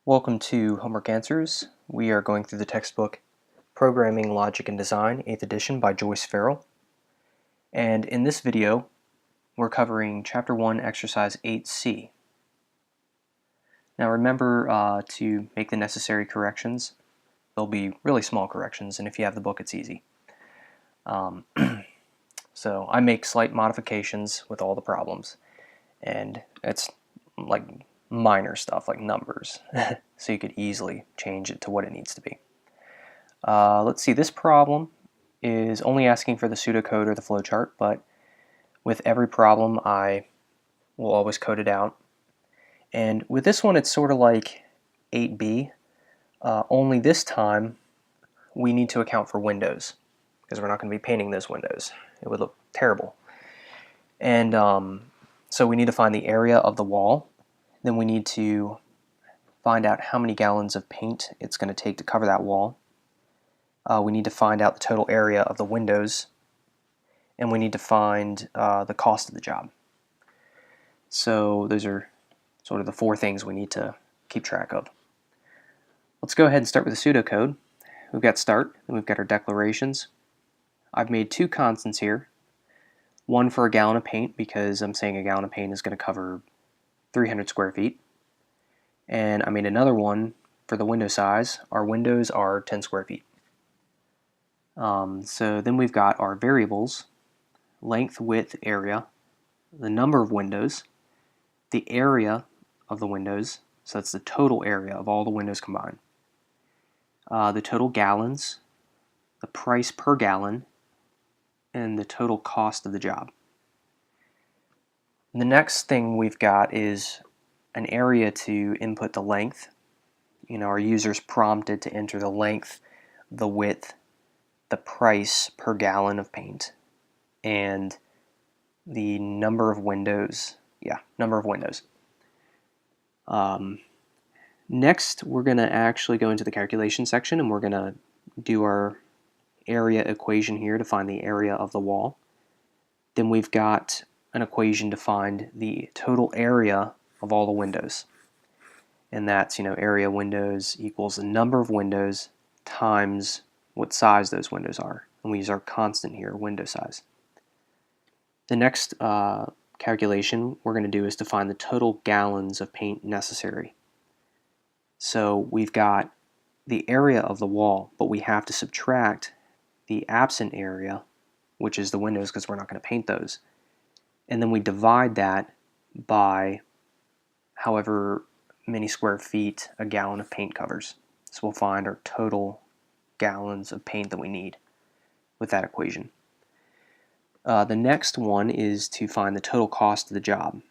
Welcome to Homework Answers. We are going through the textbook Programming, Logic, and Design, 8th edition by Joyce Farrell. And in this video, we're covering Chapter 1, Exercise 8C. Now remember to make the necessary corrections. They'll be really small corrections, and if you have the book, it's easy. So I make slight modifications with all the problems, and it's like minor stuff like numbers, so you could easily change it to what it needs to be. Let's see, this problem is only asking for the pseudocode or the flowchart, but with every problem I will always code it out. And with this one it's sort of like 8B, only this time we need to account for windows, because we're not going to be painting those windows. It would look terrible. And so we need to find the area of the wall. Then we need to find out how many gallons of paint it's going to take to cover that wall. We need to find out the total area of the windows, and we need to find the cost of the job. So those are sort of the four things we need to keep track of. Let's go ahead and start with the pseudocode. We've got start, and we've got our declarations. I've made two constants here. One for a gallon of paint, because I'm saying a gallon of paint is going to cover 300 square feet. And I made another one for the window size. Our windows are 10 square feet. So then we've got our variables: length, width, area, the number of windows, the area of the windows, so that's the total area of all the windows combined, the total gallons, the price per gallon, and the total cost of the job. The next thing we've got is an area to input the length. Our user's prompted to enter the length, the width, the price per gallon of paint, and the number of windows. Next, we're going to actually go into the calculation section, and we're going to do our area equation here to find the area of the wall. Then we've got an equation to find the total area of all the windows, and that's area windows equals the number of windows times what size those windows are, and we use our constant here, window size. The next calculation we're going to do is to find the total gallons of paint necessary. So we've got the area of the wall, but we have to subtract the absent area, which is the windows, because we're not going to paint those, and then we divide that by however many square feet a gallon of paint covers. So we'll find our total gallons of paint that we need with that equation. The next one is to find the total cost of the job.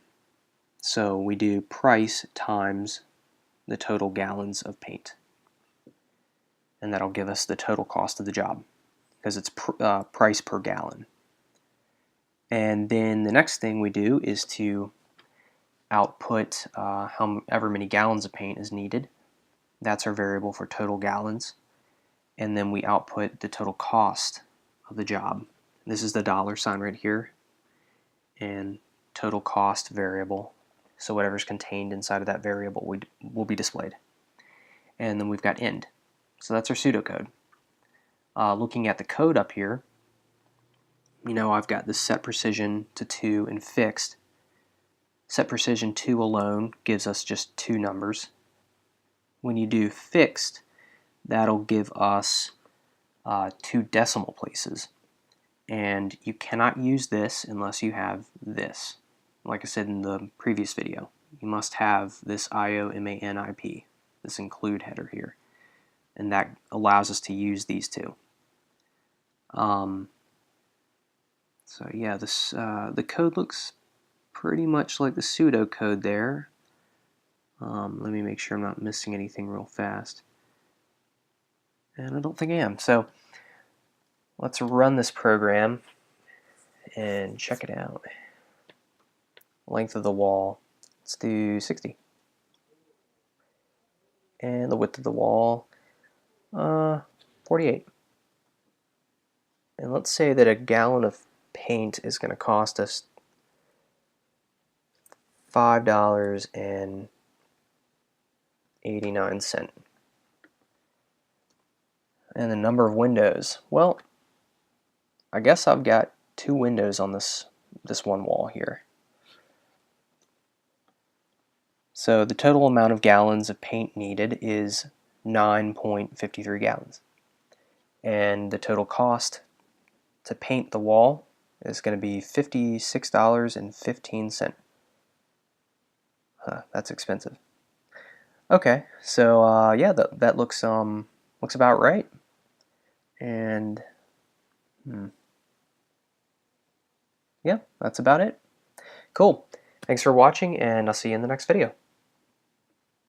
So we do price times the total gallons of paint, and that'll give us the total cost of the job, because it's price per gallon. And then the next thing we do is to output however many gallons of paint is needed. That's our variable for total gallons. And then we output the total cost of the job. This is the dollar sign right here, and total cost variable. So whatever's contained inside of that variable will be displayed. And then we've got end. So that's our pseudocode. Looking at the code up here, I've got the set precision to 2 and fixed. Set precision 2 alone gives us just 2 numbers. When you do fixed, that'll give us 2 decimal places. And you cannot use this unless you have this. Like I said in the previous video, you must have this IOMANIP, this include header here, and that allows us to use these two. So yeah, the code looks pretty much like the pseudocode there. Let me make sure I'm not missing anything real fast. And I don't think I am. So let's run this program and check it out. Length of the wall, let's do 60. And the width of the wall, 48. And let's say that a gallon of paint is going to cost us $5.80. $1.89. And the number of windows. Well, I guess I've got 2 windows on this one wall here. So the total amount of gallons of paint needed is 9.53 gallons. And the total cost to paint the wall is going to be $56.15. That's expensive. Okay, so yeah, that looks about right. And yeah, that's about it. Cool. Thanks for watching, and I'll see you in the next video.